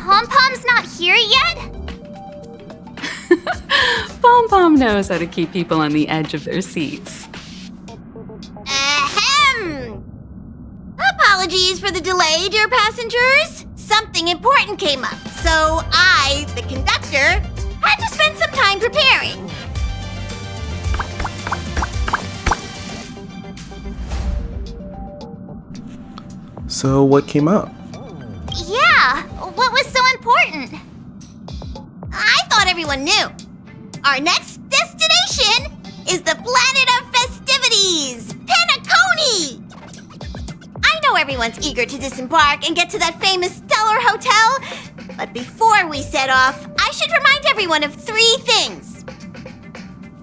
Pom-Pom's not here yet? Pom-Pom knows how to keep people on the edge of their seats. Ahem! Apologies for the delay, dear passengers. Something important came up, so I, the conductor, had to spend some time preparing. So what came up? Yeah, what was so important? I thought everyone knew. Our next destination is the planet of festivities, Penacony! I know everyone's eager to disembark and get to that famous Stellar Hotel, but before we set off, I should remind everyone of 3 things.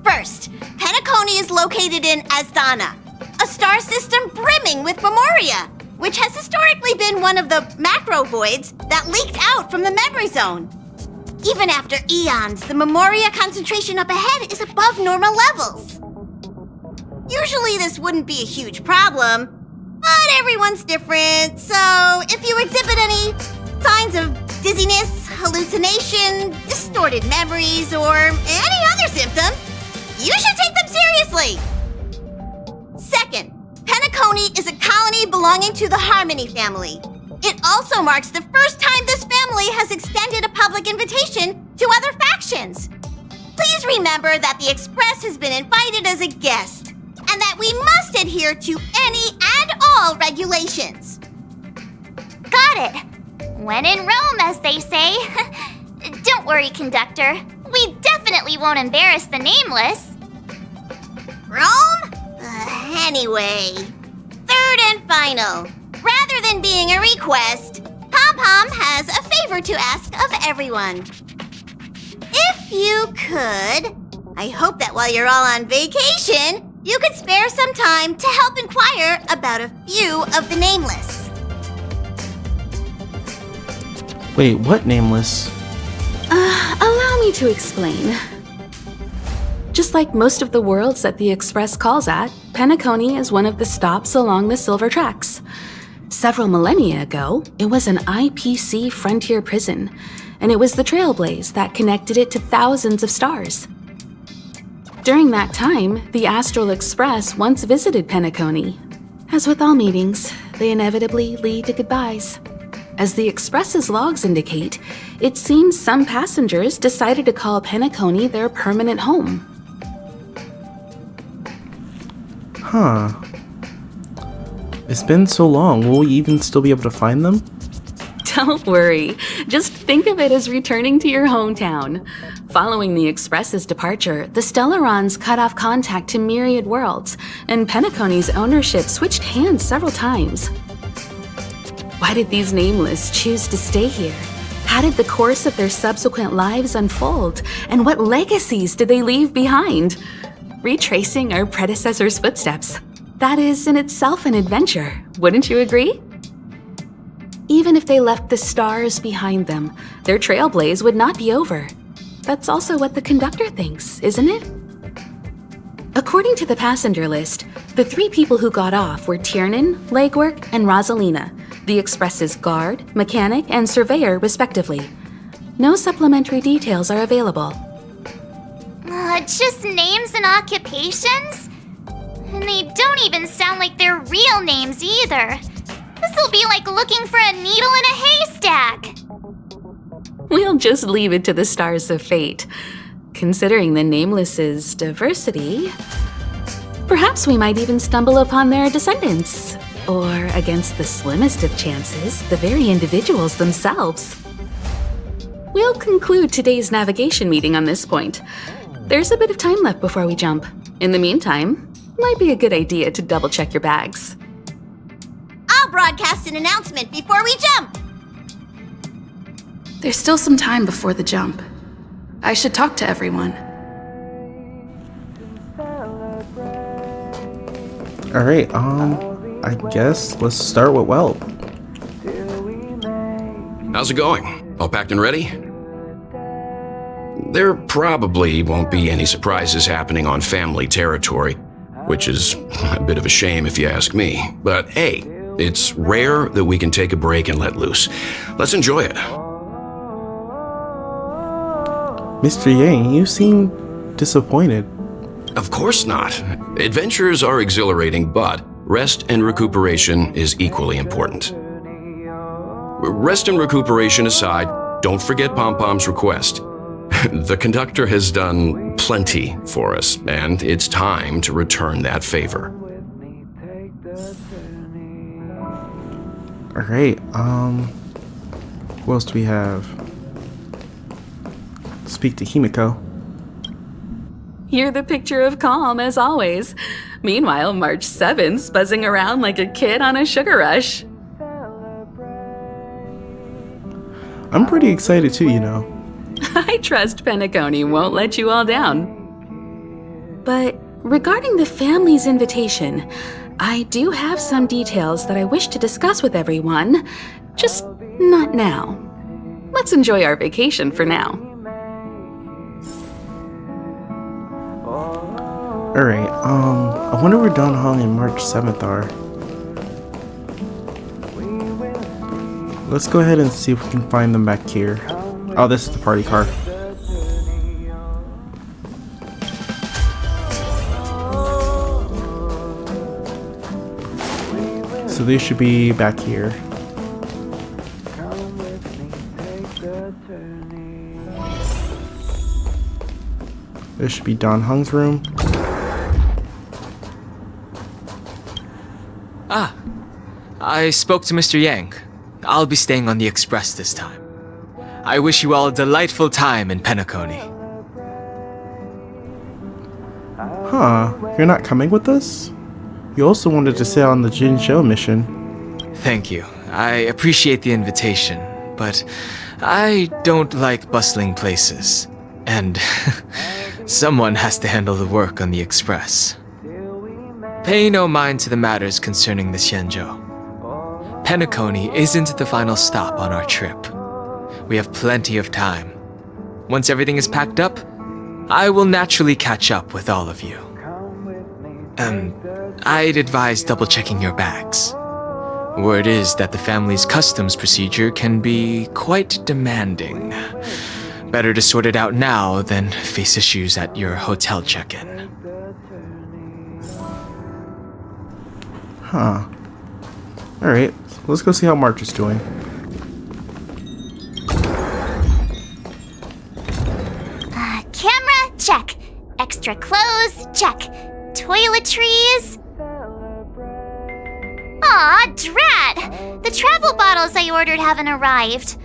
First, Penacony is located in Asdana, a star system brimming with memoria, which has historically been one of the macro voids that leaked out from the memory zone. Even after eons, the memoria concentration up ahead is above normal levels. Usually this wouldn't be a huge problem, but everyone's different, so if you exhibit any signs of dizziness, hallucination, distorted memories, or any other symptoms, you should take them seriously. Second, Penacony is a colony belonging to the Harmony family. It also marks the first time this family has extended a public invitation to other factions. Please remember that the Express has been invited as a guest, and that we must adhere to any and all regulations. Got it. When in Rome, as they say. Don't worry, conductor. We definitely won't embarrass the nameless. Rome? Anyway, third and final. Rather than being a request, Pom-Pom has a favor to ask of everyone. If you could, I hope that while you're all on vacation, you could spare some time to help inquire about a few of the nameless. Wait, what nameless? Allow me to explain. Just like most of the worlds that the Express calls at, Penacony is one of the stops along the Silver Tracks. Several millennia ago, it was an IPC frontier prison, and it was the Trailblaze that connected it to thousands of stars. During that time, the Astral Express once visited Penacony. As with all meetings, they inevitably lead to goodbyes. As the Express's logs indicate, it seems some passengers decided to call Penacony their permanent home. Huh. It's been so long, will we even still be able to find them? Don't worry, just think of it as returning to your hometown. Following the Express's departure, the Stellarons cut off contact to myriad worlds, and Penacony's ownership switched hands several times. Why did these nameless choose to stay here? How did the course of their subsequent lives unfold? And what legacies did they leave behind? Retracing our predecessors' footsteps. That is in itself an adventure, wouldn't you agree? Even if they left the stars behind them, their trailblaze would not be over. That's also what the conductor thinks, isn't it? According to the passenger list, the 3 people who got off were Tiernan, Legwork, and Rosalina, the Express's guard, mechanic, and surveyor, respectively. No supplementary details are available. Just names and occupations? And they don't even sound like their real names either. This'll be like looking for a needle in a haystack. We'll just leave it to the stars of fate. Considering the Nameless's diversity, perhaps we might even stumble upon their descendants. Or, against the slimmest of chances, the very individuals themselves. We'll conclude today's navigation meeting on this point. There's a bit of time left before we jump. In the meantime, might be a good idea to double-check your bags. I'll broadcast an announcement before we jump. There's still some time before the jump. I should talk to everyone. Alright, I guess let's start with Whelp. How's it going? All packed and ready? There probably won't be any surprises happening on family territory, which is a bit of a shame if you ask me. But hey, it's rare that we can take a break and let loose. Let's enjoy it. Mr. Yang, you seem disappointed. Of course not. Adventures are exhilarating, but rest and recuperation is equally important. Rest and recuperation aside, don't forget Pom-Pom's request. The conductor has done plenty for us, and it's time to return that favor. Alright, what else do we have? Speak to Himiko. You're the picture of calm, as always. Meanwhile, March 7th's buzzing around like a kid on a sugar rush. I'm pretty excited too, you know. I trust Penacony won't let you all down. But regarding the family's invitation, I do have some details that I wish to discuss with everyone, just not now. Let's enjoy our vacation for now. Alright, I wonder where Don Hong and March 7th are. Let's go ahead and see if we can find them back here. Oh, this is the party car. So they should be back here. This should be Don Hong's room. Ah, I spoke to Mr. Yang. I'll be staying on the express this time. I wish you all a delightful time in Penacony. Huh, you're not coming with us? You also wanted to sail on the Jinzhou mission. Thank you. I appreciate the invitation, but I don't like bustling places. And someone has to handle the work on the express. Pay no mind to the matters concerning the Xianzhou. Penacony isn't the final stop on our trip. We have plenty of time. Once everything is packed up, I will naturally catch up with all of you. I'd advise double-checking your bags. Word is that the family's customs procedure can be quite demanding. Better to sort it out now than face issues at your hotel check-in. Huh. Alright, let's go see how March is doing. Camera, check. Extra clothes, check. Toiletries. Aw, drat! The travel bottles I ordered haven't arrived.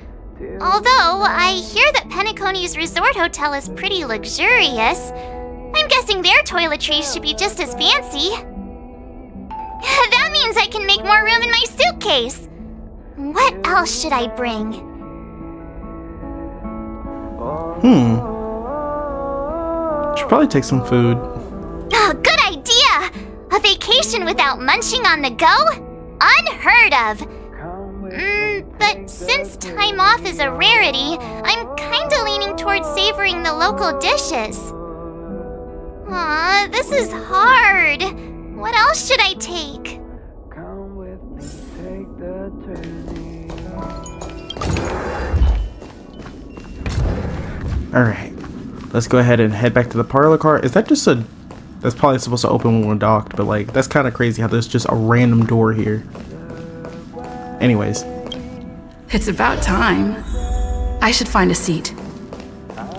Although, I hear that Penacony's resort hotel is pretty luxurious. I'm guessing their toiletries should be just as fancy. That means I can make more room in my suitcase. What else should I bring? Should probably take some food. Oh, good idea! A vacation without munching on the go? Unheard of! But since time off is a rarity, I'm kinda leaning towards savoring the local dishes. Aw, this is hard. What else should I take? Alright, let's go ahead and head back to the parlor car. Is that just a... That's probably supposed to open when we're docked, but like, that's kind of crazy how there's just a random door here. Anyways. It's about time. I should find a seat.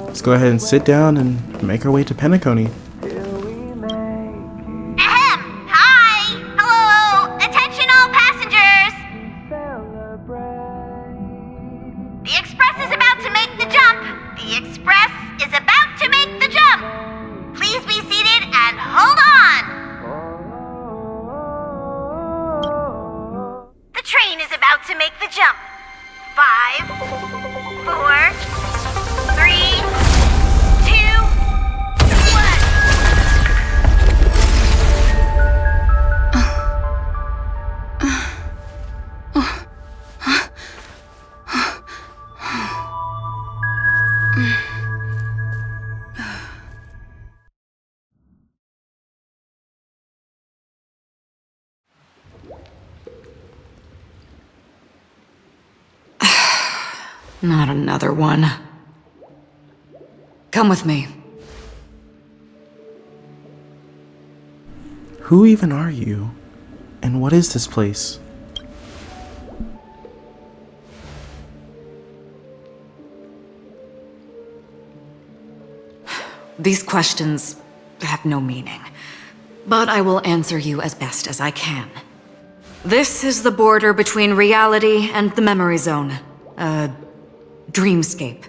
Let's go ahead and sit down and make our way to Penacony. Ahem! Hi! Hello! Attention all passengers! The express is about to make the jump! The express is about to make the jump! Please be seated and hold on! The train is about to make the jump. 5, 4, 3, 2, Not another one. Come with me. Who even are you? And what is this place? These questions have no meaning, but I will answer you as best as I can. This is the border between reality and the memory zone, a dreamscape.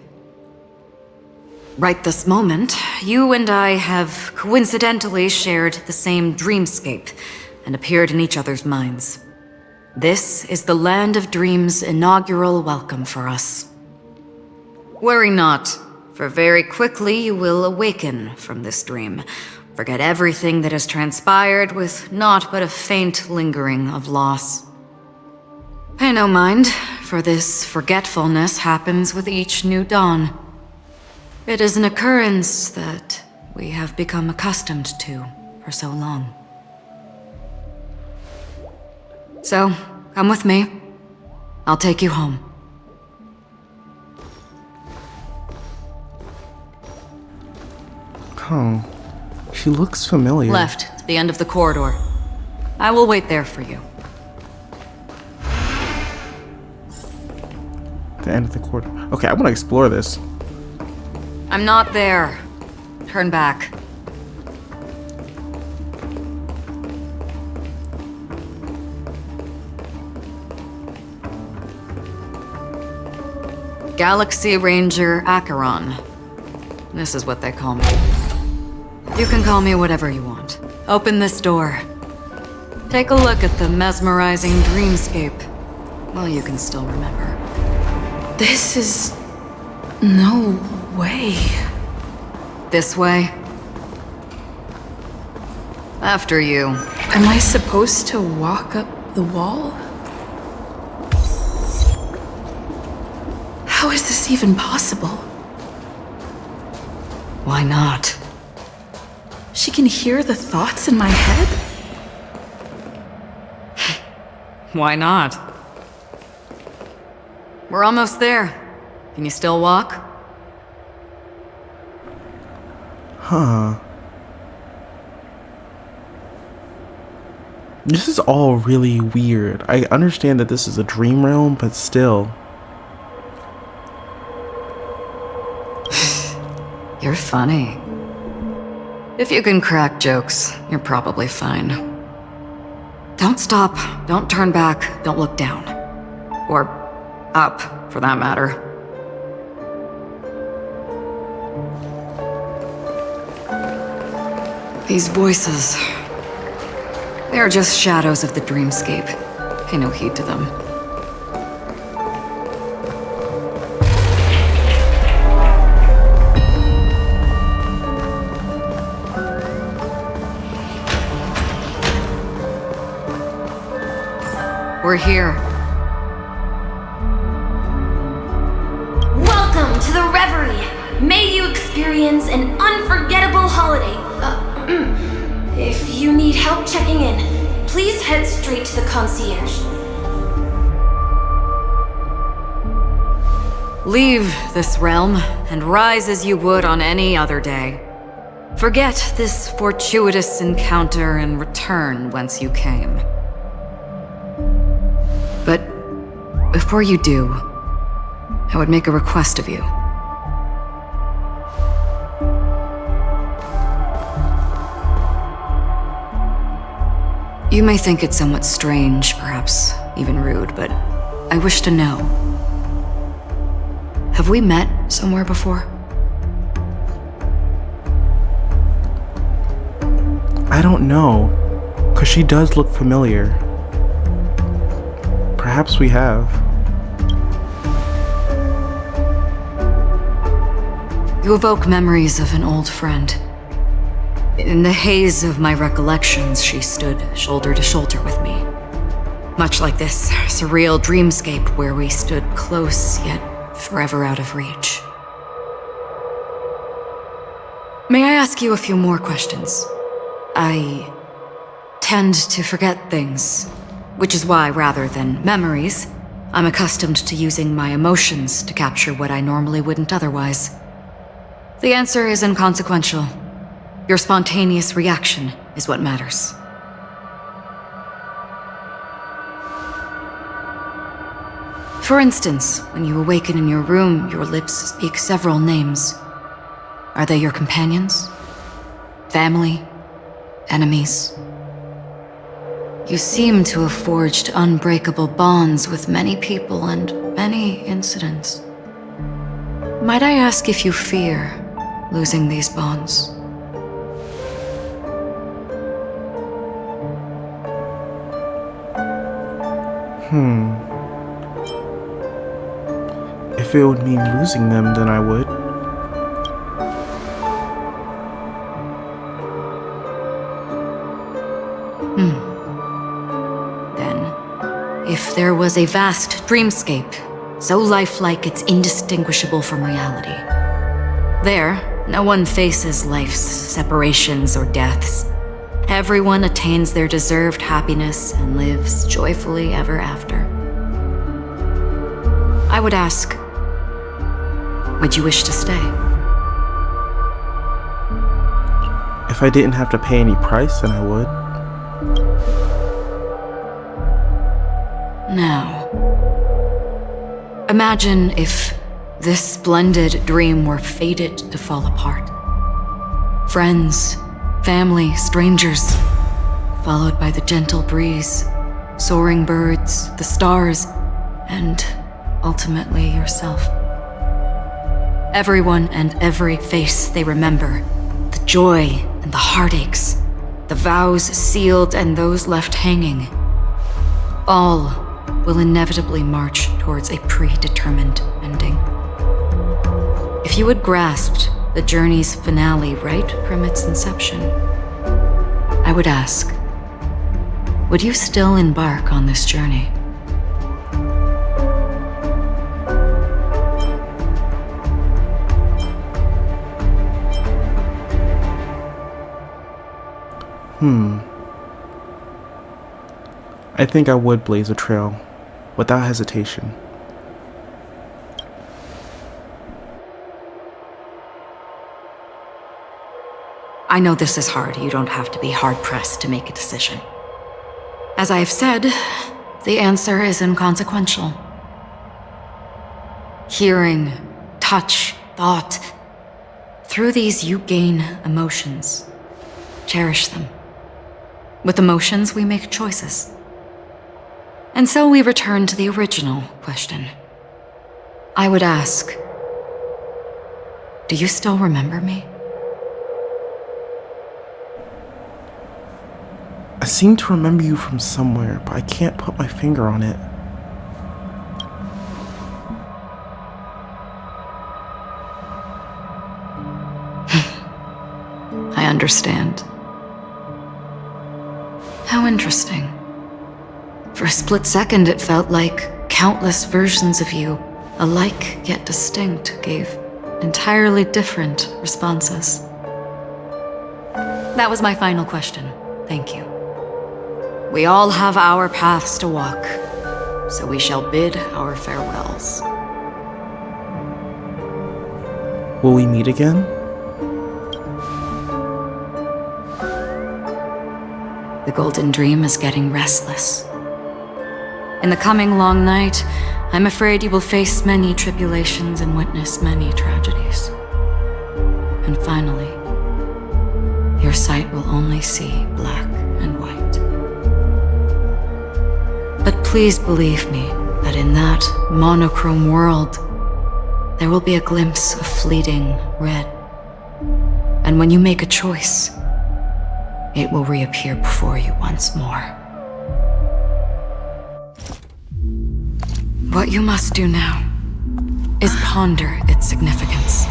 Right this moment, you and I have coincidentally shared the same dreamscape and appeared in each other's minds. This is the Land of Dreams' inaugural welcome for us. Worry not, for very quickly you will awaken from this dream, forget everything that has transpired with naught but a faint lingering of loss. Pay no mind, for this forgetfulness happens with each new dawn. It is an occurrence that we have become accustomed to for so long. So, come with me. I'll take you home. Oh, she looks familiar. Left, to the end of the corridor. I will wait there for you. The end of the corridor. Okay, I want to explore this. I'm not there. Turn back. Galaxy Ranger Acheron. This is what they call me. You can call me whatever you want. Open this door. Take a look at the mesmerizing dreamscape. Well, you can still remember. This is... no way. This way. After you. Am I supposed to walk up the wall? How is this even possible? Why not? She can hear the thoughts in my head? Why not? We're almost there. Can you still walk? Huh. This is all really weird. I understand that this is a dream realm, but still. You're funny. If you can crack jokes, you're probably fine. Don't stop, don't turn back, don't look down. Or up, for that matter. These voices... they are just shadows of the dreamscape. Pay no heed to them. We're here. Welcome to the Reverie! May you experience an unforgettable holiday. If you need help checking in, please head straight to the concierge. Leave this realm and rise as you would on any other day. Forget this fortuitous encounter and return whence you came. But before you do, I would make a request of you. You may think it somewhat strange, perhaps even rude, but I wish to know. Have we met somewhere before? I don't know, because she does look familiar. Perhaps we have. You evoke memories of an old friend. In the haze of my recollections, she stood shoulder to shoulder with me. Much like this surreal dreamscape where we stood close, yet forever out of reach. May I ask you a few more questions? I tend to forget things, which is why, rather than memories, I'm accustomed to using my emotions to capture what I normally wouldn't otherwise. The answer is inconsequential. Your spontaneous reaction is what matters. For instance, when you awaken in your room, your lips speak several names. Are they your companions? Family? Enemies? You seem to have forged unbreakable bonds with many people and many incidents. Might I ask if you fear losing these bonds? If it would mean losing them, then I would. Then, if there was a vast dreamscape, so lifelike it's indistinguishable from reality, there, no one faces life's separations or deaths. Everyone attains their deserved happiness and lives joyfully ever after. I would ask, would you wish to stay? If I didn't have to pay any price, then I would. Now, imagine if this splendid dream were fated to fall apart. Friends, family, strangers, followed by the gentle breeze, soaring birds, the stars, and ultimately yourself. Everyone and every face they remember, the joy and the heartaches, the vows sealed and those left hanging, all will inevitably march towards a predetermined ending. If you had grasped the journey's finale right from its inception, I would ask, would you still embark on this journey? I think I would blaze a trail, without hesitation. I know this is hard. You don't have to be hard-pressed to make a decision. As I have said, the answer is inconsequential. Hearing, touch, thought. Through these you gain emotions. Cherish them. With emotions, we make choices. And so we return to the original question. I would ask, do you still remember me? I seem to remember you from somewhere, but I can't put my finger on it. I understand. How interesting. For a split second, it felt like countless versions of you, alike yet distinct, gave entirely different responses. That was my final question. Thank you. We all have our paths to walk, so we shall bid our farewells. Will we meet again? The Golden Dream is getting restless. In the coming long night, I'm afraid you will face many tribulations and witness many tragedies. And finally, your sight will only see black and white. But please believe me that in that monochrome world, there will be a glimpse of fleeting red. And when you make a choice, it will reappear before you once more. What you must do now is ponder its significance.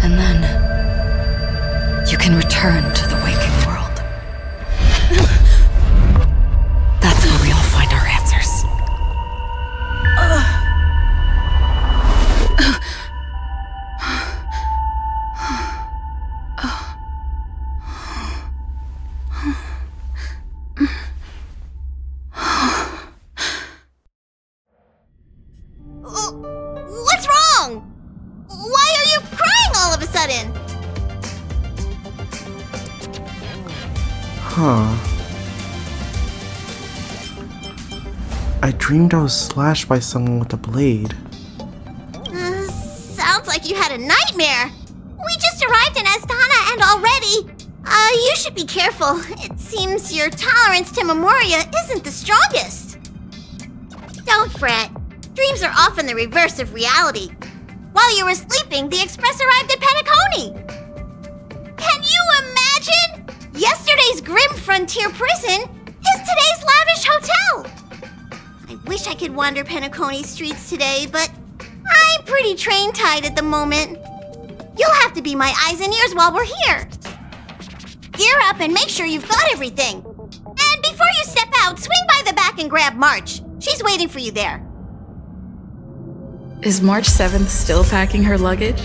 And then you can return to the waking world. That's where we all find our answers. button. Huh. I dreamed I was slashed by someone with a blade. Sounds like you had a nightmare. We just arrived in Astana and already... you should be careful. It seems your tolerance to Memoria isn't the strongest. Don't fret. Dreams are often the reverse of reality. While you were sleeping, the express arrived at Penacony. Can you imagine? Yesterday's grim frontier prison is today's lavish hotel. I wish I could wander Penacony streets today, but I'm pretty train-tied at the moment. You'll have to be my eyes and ears while we're here. Gear up and make sure you've got everything. And before you step out, swing by the back and grab March. She's waiting for you there. Is March 7th still packing her luggage?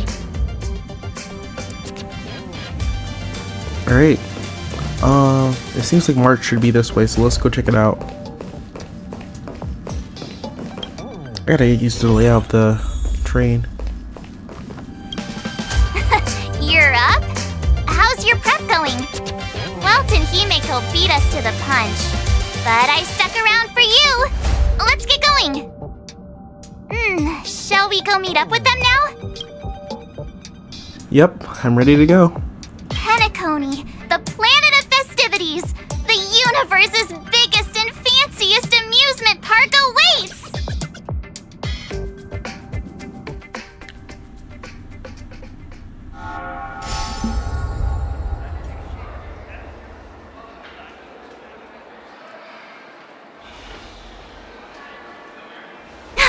Alright. It seems like March should be this way, so let's go check it out. I gotta get used to the layout of the train. You're up? How's your prep going? Welt and Himeko beat us to the punch, but I stuck around for you. Let's get going. Shall we go meet up with them now? Yep, I'm ready to go. Penacony, the planet of festivities. The universe's biggest and fanciest amusement park awaits.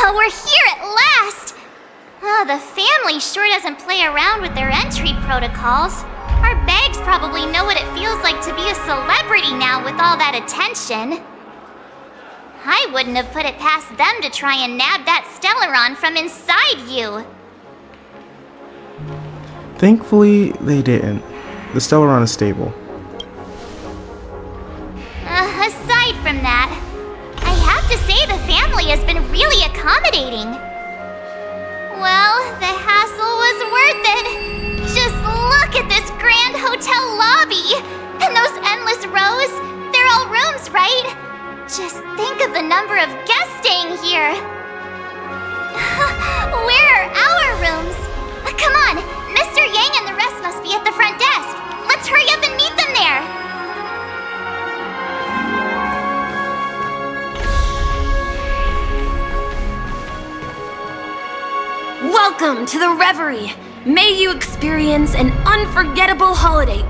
We're here at last! Oh, the family sure doesn't play around with their entry protocols. Our bags probably know what it feels like to be a celebrity now with all that attention. I wouldn't have put it past them to try and nab that Stellaron from inside you. Thankfully, they didn't. The Stellaron is stable. Aside from that, I have to say the family has been really accommodating. Well, the hassle was worth it. Just look at this grand hotel lobby. And those endless rows. They're all rooms, right? Just think of the number of guests staying here. Where are our rooms? Come on, Mr. Yang and the rest must be at the front desk. Let's hurry up and meet them there. Welcome to the Reverie. May you experience an unforgettable holiday.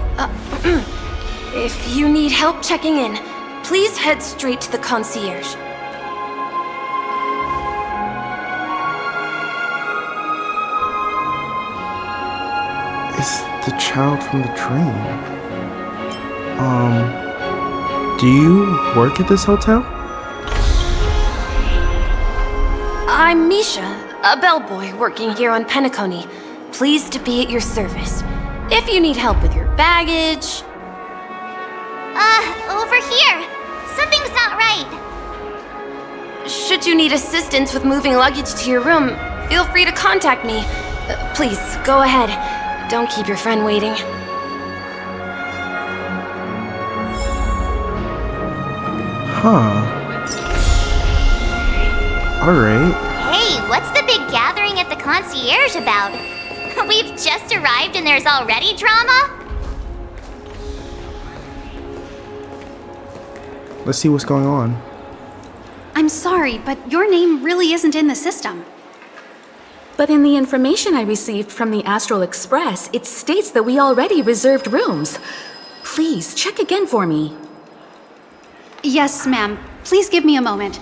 If you need help checking in, please head straight to the concierge. It's the child from the train. Do you work at this hotel? I'm Misha, a bellboy working here on Penacony. Pleased to be at your service. If you need help with your baggage... Over here. Something's not right. Should you need assistance with moving luggage to your room, feel free to contact me. Please, go ahead. Don't keep your friend waiting. Huh. Alright. Hey, what's the big gathering at the concierge about? We've just arrived and there's already drama? Let's see what's going on. I'm sorry, but your name really isn't in the system. But in the information I received from the Astral Express, it states that we already reserved rooms. Please, check again for me. Yes, ma'am. Please give me a moment.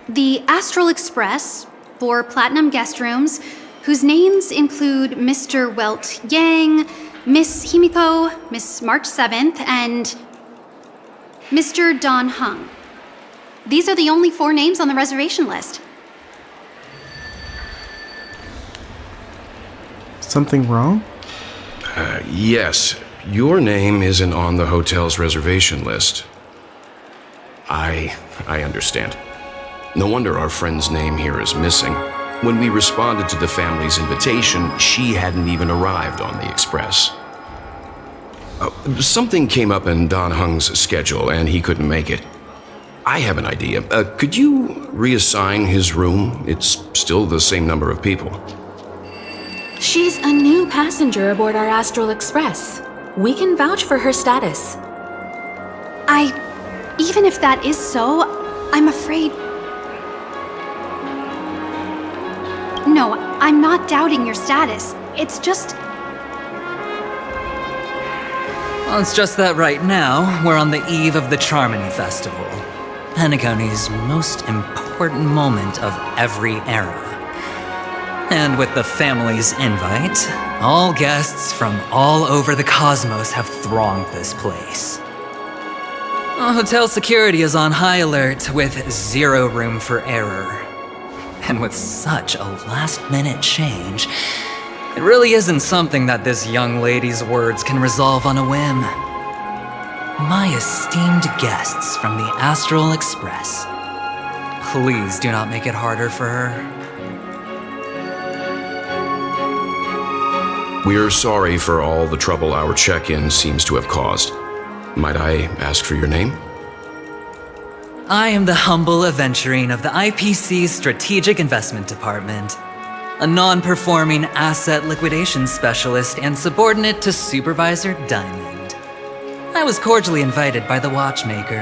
The Astral Express, for Platinum guest rooms, whose names include Mr. Welt Yang, Miss Himiko, Miss March 7th, and Mr. Don Hung. These are the only 4 names on the reservation list. Something wrong? Yes. Your name isn't on the hotel's reservation list. I understand. No wonder our friend's name here is missing. When we responded to the family's invitation, she hadn't even arrived on the express. Something came up in Don Hung's schedule and he couldn't make it. I have an idea. Could you reassign his room? It's still the same number of people. She's a new passenger aboard our Astral Express. We can vouch for her status. Even if that is so, I'm afraid... No, I'm not doubting your status. It's just... Well, it's just that right now, we're on the eve of the Charmony Festival, Penacony's most important moment of every era. And with the family's invite, all guests from all over the cosmos have thronged this place. Hotel security is on high alert with zero room for error. And with such a last-minute change, it really isn't something that this young lady's words can resolve on a whim. My esteemed guests from the Astral Express, please do not make it harder for her. We're sorry for all the trouble our check-in seems to have caused. Might I ask for your name? I am the humble aventurine of the IPC's Strategic Investment Department, a non-performing asset liquidation specialist and subordinate to Supervisor Diamond. I was cordially invited by the watchmaker.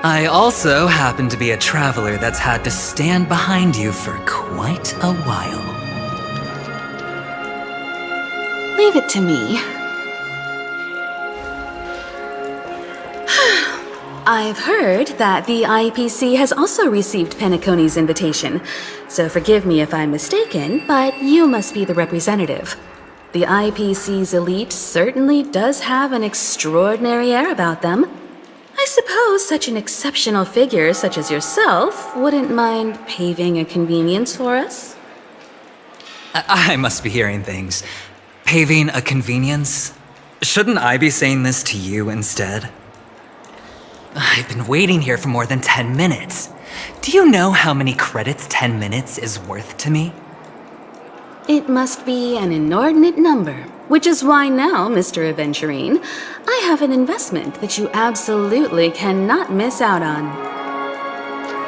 I also happen to be a traveler that's had to stand behind you for quite a while. Leave it to me. I've heard that the IPC has also received Penacony's invitation, so forgive me if I'm mistaken, but you must be the representative. The IPC's elite certainly does have an extraordinary air about them. I suppose such an exceptional figure such as yourself wouldn't mind paving a convenience for us? I must be hearing things. Paving a convenience? Shouldn't I be saying this to you instead? I've been waiting here for more than 10 minutes. Do you know how many credits 10 minutes is worth to me? It must be an inordinate number, which is why now, Mr. Aventurine, I have an investment that you absolutely cannot miss out on.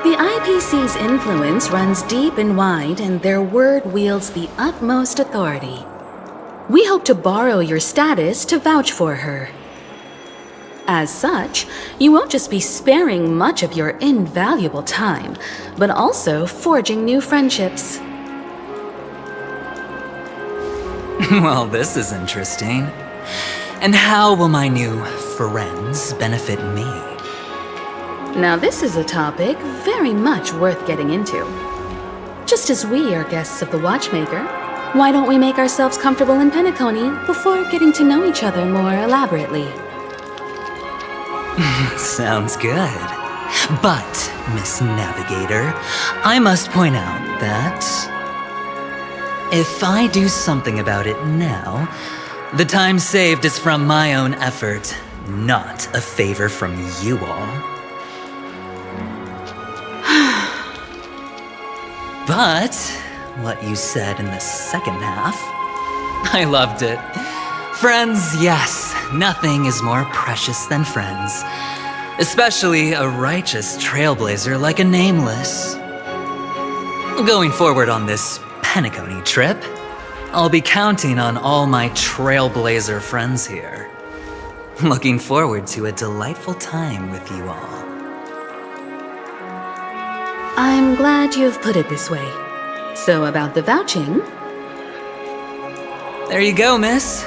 The IPC's influence runs deep and wide, and their word wields the utmost authority. We hope to borrow your status to vouch for her. As such, you won't just be sparing much of your invaluable time, but also forging new friendships. Well, this is interesting. And how will my new friends benefit me? Now this is a topic very much worth getting into. Just as we are guests of the Watchmaker, why don't we make ourselves comfortable in Penacony before getting to know each other more elaborately? Sounds good. But, Miss Navigator, I must point out that if I do something about it now, the time saved is from my own effort, not a favor from you all. But what you said in the second half, I loved it. Friends, yes, nothing is more precious than friends. Especially a righteous trailblazer like a Nameless. Going forward on this Penacony trip, I'll be counting on all my trailblazer friends here. Looking forward to a delightful time with you all. I'm glad you've put it this way. So about the vouching... There you go, miss.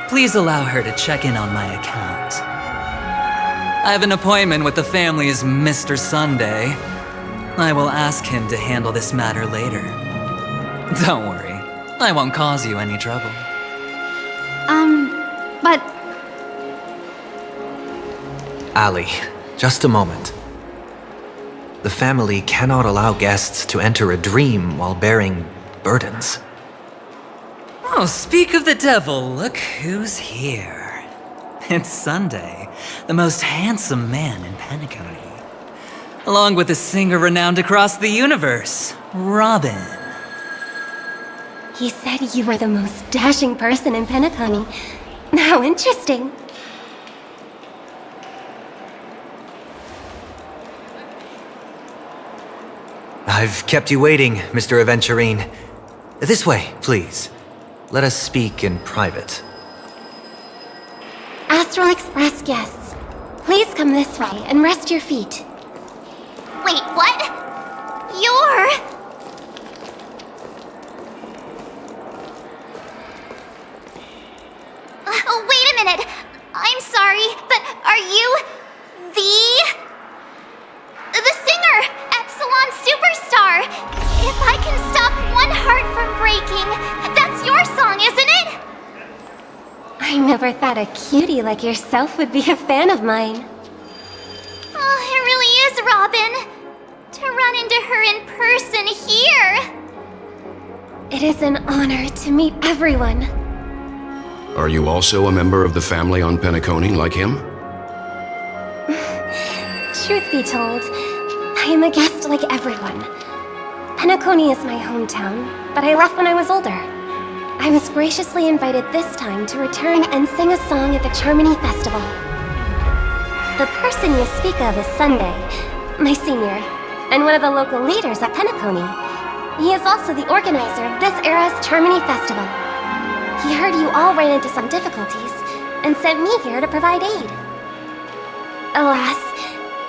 Please allow her to check in on my account. I have an appointment with the family's Mr. Sunday. I will ask him to handle this matter later. Don't worry, I won't cause you any trouble. But... Ali, just a moment. The family cannot allow guests to enter a dream while bearing burdens. Oh, speak of the devil, look who's here. It's Sunday, the most handsome man in Penacony. along with a singer renowned across the universe, Robin. He said you were the most dashing person in Penacony. How interesting. I've kept you waiting, Mr. Aventurine. This way, please. Let us speak in private. Astral Express guests, please come this way and rest your feet. Wait, what? You're... Oh, wait a minute. I'm sorry, but are you the singer, Epsilon Superstar? If I can stop one heart from breaking, that's your song, isn't it? I never thought a cutie like yourself would be a fan of mine. Oh, it really is, Robin. To run into her in person here. It is an honor to meet everyone. Are you also a member of the family on Penacony like him? Truth be told, I am a guest like everyone. Penacony is my hometown, but I left when I was older. I was graciously invited this time to return and sing a song at the Charmony Festival. The person you speak of is Sunday, my senior, and one of the local leaders at Penacony. He is also the organizer of this era's Charmony Festival. He heard you all ran into some difficulties and sent me here to provide aid. Alas,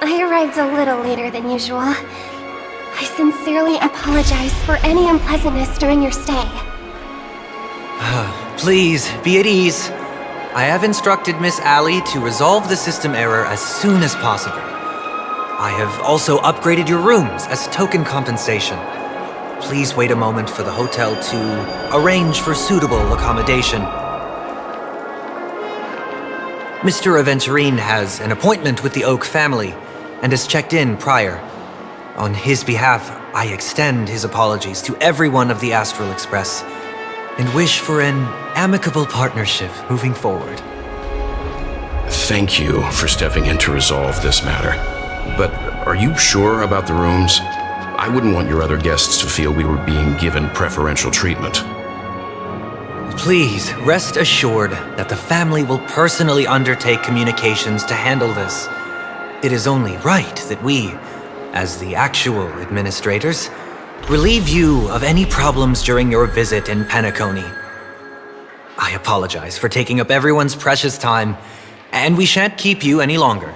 I arrived a little later than usual. I sincerely apologize for any unpleasantness during your stay. Please, be at ease. I have instructed Miss Allie to resolve the system error as soon as possible. I have also upgraded your rooms as token compensation. Please wait a moment for the hotel to arrange for suitable accommodation. Mr. Aventurine has an appointment with the Oak family and has checked in prior. On his behalf, I extend his apologies to everyone of the Astral Express and wish for an amicable partnership moving forward. Thank you for stepping in to resolve this matter. But are you sure about the rooms? I wouldn't want your other guests to feel we were being given preferential treatment. Please rest assured that the family will personally undertake communications to handle this. It is only right that we, as the actual administrators, relieve you of any problems during your visit in Penacony. I apologize for taking up everyone's precious time, and we shan't keep you any longer.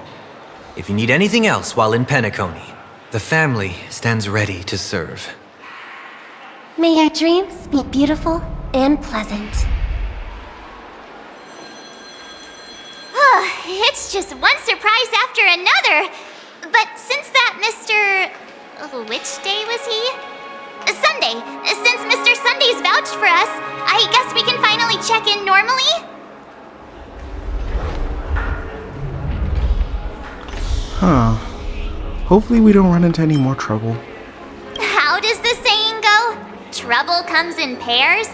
If you need anything else while in Penacony, the family stands ready to serve. May your dreams be beautiful and pleasant. It's just one surprise after another. But since that Mr... which day was he? Sunday. Since Mr. Sunday's vouched for us, I guess we can finally check in normally? Huh. Hopefully we don't run into any more trouble. How does the saying go? Trouble comes in pairs?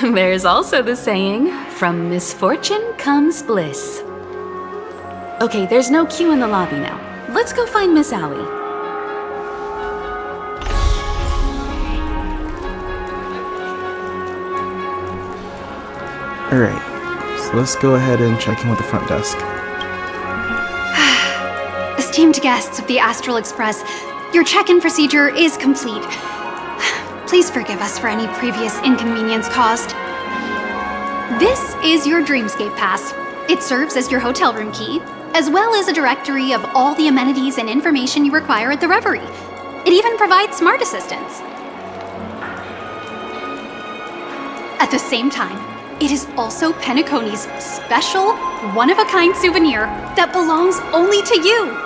There's also the saying, from misfortune comes bliss. Okay, there's no queue in the lobby now. Let's go find Miss Allie. Alright, so let's go ahead and check in with the front desk. Esteemed guests of the Astral Express, your check-in procedure is complete. Please forgive us for any previous inconvenience caused. This is your Dreamscape Pass. It serves as your hotel room key, as well as a directory of all the amenities and information you require at the Reverie. It even provides smart assistants. At the same time, it is also Penacony's special, one-of-a-kind souvenir that belongs only to you.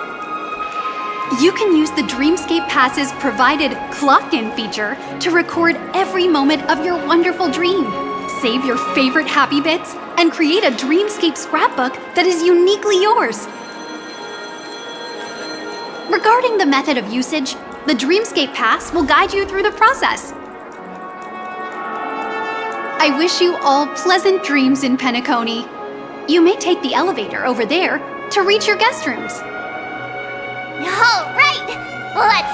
You can use the Dreamscape Pass's provided clock-in feature to record every moment of your wonderful dream, save your favorite happy bits, and create a Dreamscape scrapbook that is uniquely yours. Regarding the method of usage, the Dreamscape Pass will guide you through the process. I wish you all pleasant dreams in Penacony. You may take the elevator over there to reach your guest rooms. Huh? Let's